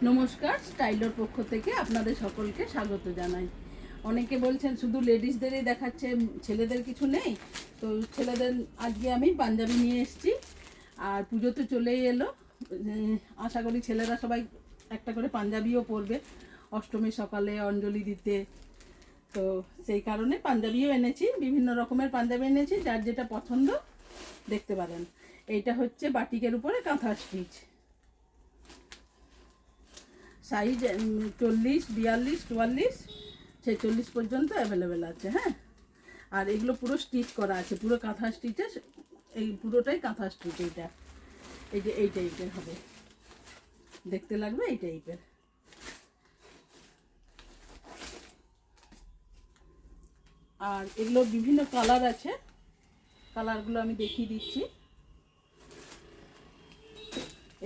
নমস্কার, স্টাইলর পক্ষ থেকে আপনাদের সকলকে স্বাগত জানাই। অনেকে বলছেন শুধু লেডিসদেরই দেখাচ্ছে, ছেলেদের কিছু নেই। তো ছেলেদের আজকে আমি পাঞ্জাবি নিয়ে এসেছি। আর পুজো তো চলেই এলো, আশা করি ছেলেরা সবাই একটা করে পাঞ্জাবিও পরবে অষ্টমীর সকালে অঞ্জলি দিতে। তো সেই কারণে পাঞ্জাবিও এনেছি, বিভিন্ন রকমের পাঞ্জাবি এনেছি, যার যেটা পছন্দ দেখতে পারেন। এইটা হচ্ছে বাটিকের উপরে কাঁথা স্টিচ, সাইজ 40, 42, 44, 46 পর্যন্ত অ্যাভেলেবেল আছে। হ্যাঁ, আর এগুলো পুরো স্টিচ করা আছে, পুরো কাঁথা স্টিচে, এই পুরোটাই কাঁথা স্টিচ। এইটা এই যে এই টাইপের হবে, দেখতে লাগবে এই টাইপের। আর এগুলো বিভিন্ন কালার আছে, কালারগুলো আমি দেখিয়ে দিচ্ছি।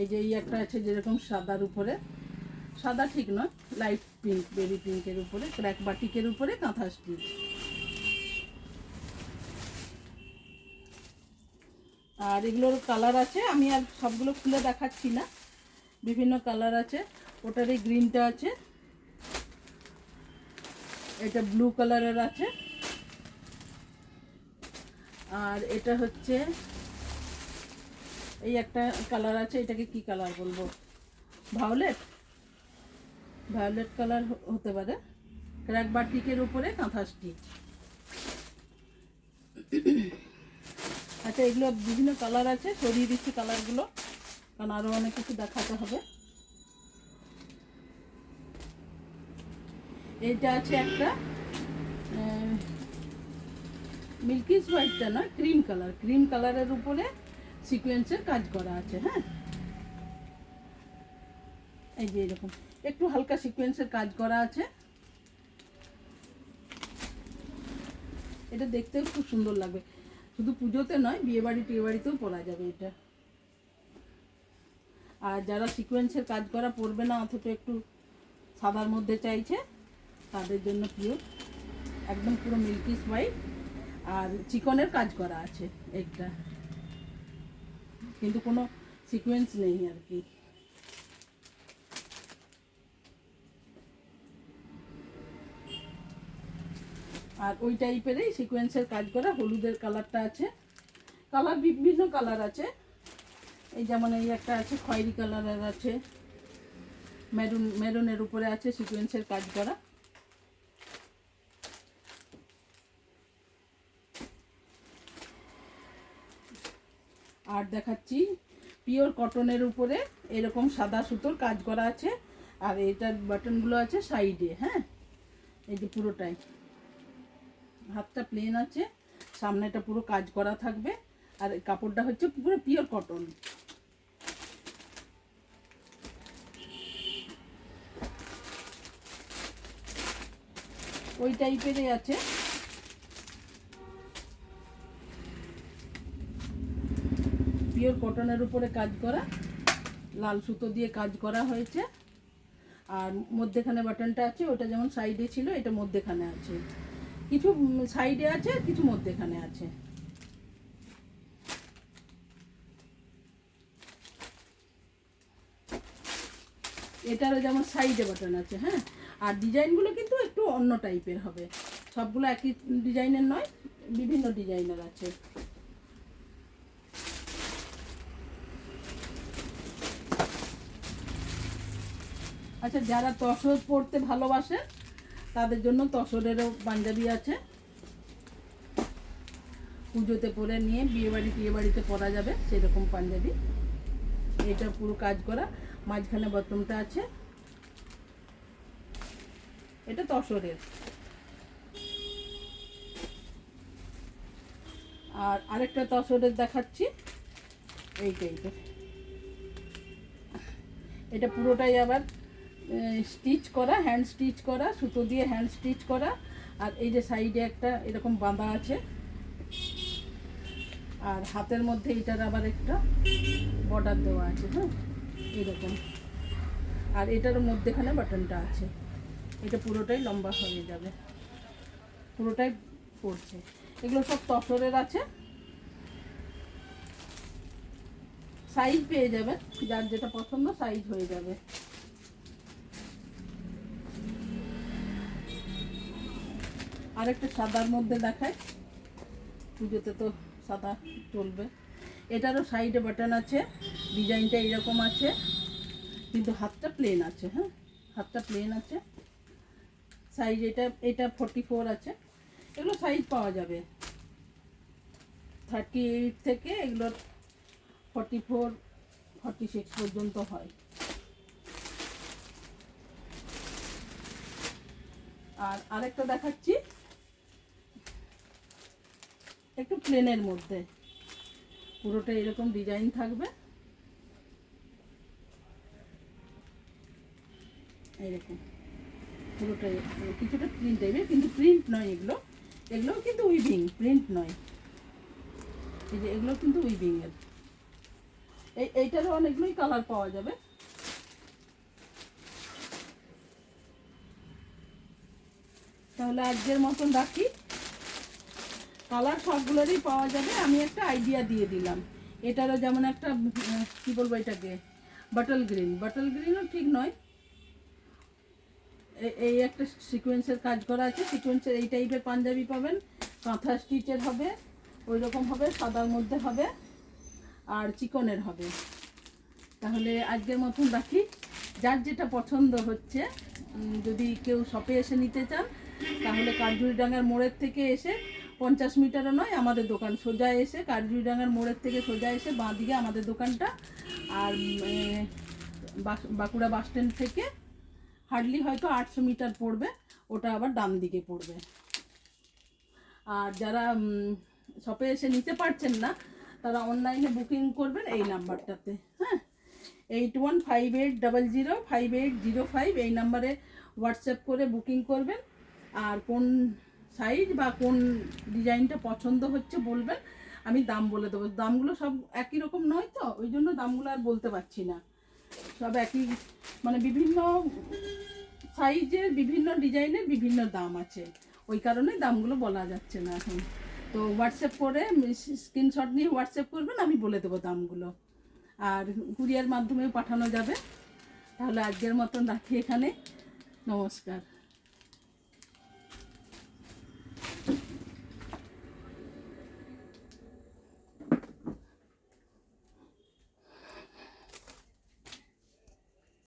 এই যে এই একটা আছে যেরকম সাদার উপরে, সাদা ঠিক নয়, লাইট পিঙ্ক, বেবি পিঙ্কের উপরে ক্র্যাক বাটিকের উপরে কাঁথা স্টিচ। আর এগুলোর কালার আছে, আমি আর সবগুলো খুলে দেখাচ্ছি না, বিভিন্ন কালার আছে। ওটারই গ্রিনটা আছে, এটা ব্লু কালারের আছে, আর এটা হচ্ছে এই একটা কালার আছে, এটাকে কি কালার বলবো, ভায়োলেট, ভায়োলেট কালার হতে পারে। ক্র্যাক বাটিকের উপরে কাঁথা স্টিচ। আচ্ছা, এগুলো বিভিন্ন কালার আছে, সরিয়ে দিচ্ছি কালারগুলো, কারণ আরও অনেক কিছু দেখাতে হবে। এইটা আছে একটা মিল্কিস হোয়াইটটা নয়, ক্রিম কালার, ক্রিম কালারের উপরে সিকোয়েন্সের কাজ করা আছে। হ্যাঁ, এই যে এরকম একটু হালকা সিকোয়েন্সের কাজ করা আছে। এটা দেখতেও খুব সুন্দর লাগবে, শুধু পুজোতে নয়, বিয়েবাড়ি টিয়েবাড়িতেও পরা যাবে এটা। আর যারা সিকোয়েন্সের কাজ করা পরবে না, অথচ একটু সাদার মধ্যে চাইছে, তাদের জন্য পিওর একদম পুরো মিল্কিস হোয়াইট আর চিকনের কাজ করা আছে একটা, কিন্তু কোনো সিকোয়েন্স নেই আর কি। আর ওই টাইপেরই সিকোয়েন্সের কাজ করা হলুদের কালারটা আছে, কালার বিভিন্ন কালার আছে। এই যেমন এই একটা আছে খয়েরি কালারের আছে, মেরুনের উপরে আছে সিকোয়েন্সের কাজ করা। আর দেখাচ্ছি পিওর কটনের উপরে এরকম সাদা সুতোর কাজ করা আছে, আর এটার বাটনগুলো আছে সাইডে। হ্যাঁ, এই যে পুরোটাই, হাতটা প্লেন আছে, সামনেটা পুরো কাজ করা থাকবে, আর কাপড়টা হচ্ছে পুরো পিওর কটন। ওই টাইপেরই আছে, পিওর কটনের উপরে কাজ করা, লাল সুতো দিয়ে কাজ করা হয়েছে। আর মধ্যেখানে বাটনটা আছে, ওটা যেমন সাইডে ছিল, এটা মধ্যেখানে আছে, কিছু সাইডে আছে, কিছু মধ্যেখানে আছে। এটারও যেমন সাইডে বাটন আছে। হ্যাঁ, আর ডিজাইনগুলো কিন্তু একটু অন্য টাইপের হবে, সবগুলো একই ডিজাইনের নয়, বিভিন্ন ডিজাইনের আছে। আচ্ছা, যারা তসর পরতে ভালোবাসে তাদের জন্য তসরেরও পাঞ্জাবি আছে, পুজোতে পরে নিয়ে বিয়েবাড়ি টিয়েবাড়িতে পরা যাবে সেরকম পাঞ্জাবি। এটা পুরো কাজ করা, মাঝখানে বটমটা আছে, এটা তসরের। আর আরেকটা তসরের দেখাচ্ছি, এই টাইপের। এটা পুরোটাই আবার স্টিচ করা, হ্যান্ড স্টিচ করা, সুতো দিয়ে হ্যান্ড স্টিচ করা। আর এই যে সাইডে একটা এরকম বাঁধা আছে, আর হাতের মধ্যে এটার আবার একটা বর্ডার দেওয়া আছে। হ্যাঁ, এরকম। আর এটার মধ্যেখানে বাটনটা আছে, এটা পুরোটাই লম্বা হয়ে যাবে, পুরোটাই পড়ছে। এগুলো সব তসরের আছে, সাইজ পেয়ে যাবেন, যার যেটা পছন্দ সাইজ হয়ে যাবে। আরেকটা সাদার মধ্যে দেখায়, পুজোতে তো সাদা চলবে। এটারও সাইডে বাটন আছে, ডিজাইনটা এরকম আছে, কিন্তু হাতটা প্লেন আছে। হ্যাঁ, হাতটা প্লেন আছে। সাইজ এটা 44 আছে। এগুলো সাইজ পাওয়া যাবে 38 থেকে এগুলোর 44 46 পর্যন্ত হয়। আর আরেকটা দেখাচ্ছি, একটু প্লেনের মধ্যে, পুরোটা এরকম ডিজাইন থাকবে, এইরকম পুরোটা কিছুটা প্রিন্ট টাইপের, কিন্তু প্রিন্ট নয় এগুলো। এগুলো কিন্তু উইভিং, প্রিন্ট নয়। এই যে এগুলো কিন্তু উইভিং এর। এইটারও অনেকগুলোই কালার পাওয়া যাবে। তাহলে আজকের মতন রাখি, কালার সবগুলোরই পাওয়া যাবে। আমি একটা আইডিয়া দিয়ে দিলাম। এটারও যেমন একটা কি বলবো এটাকে, বাটল গ্রিনও ঠিক নয়, এই একটা সিকোয়েন্সের কাজ করা আছে। সিকোয়েন্সের এই টাইপের পাঞ্জাবি পাবেন, কাঁথা স্টিচের হবে, ওই রকম হবে, সাদার মধ্যে হবে, আর চিকনের হবে। তাহলে আজকের মতন রাখি, যার যেটা পছন্দ হচ্ছে, যদি কেউ শপে এসে নিতে চান, তাহলে কারজুরিডাঙ্গার মোড়ের থেকে এসে 50 মিটারও নয় আমাদের দোকান, সোজা এসে কারজুরিডাঙ্গার মোড়ের থেকে সোজা এসে বাঁ দিকে আমাদের দোকানটা। আর বাঁকুড়া বাস স্ট্যান্ড থেকে হার্ডলি হয়তো 800 মিটার পড়বে, ওটা আবার ডান দিকে পড়বে। আর যারা শপে এসে নিতে পারছেন না, তারা অনলাইনে বুকিং করবেন এই নাম্বারটাতে। হ্যাঁ, 8158005805 এই নাম্বারে হোয়াটসঅ্যাপ করে বুকিং করবেন। আর কোন সাইজ বা কোন ডিজাইনটা পছন্দ হচ্ছে বলবেন, আমি দাম বলে দেবো। দামগুলো সব একই রকম নয় তো, ওই জন্য দামগুলো আর বলতে পারছি না। সব একই, মানে বিভিন্ন সাইজের বিভিন্ন ডিজাইনের বিভিন্ন দাম আছে, ওই কারণে দামগুলো বলা যাচ্ছে না এখন। তো হোয়াটসঅ্যাপ করে স্ক্রিনশট নিয়ে হোয়াটসঅ্যাপ করবেন, আমি বলে দেবো দামগুলো। আর কুরিয়ার মাধ্যমেও পাঠানো যাবে। তাহলে আজকের মতন রাখি এখানে, নমস্কার।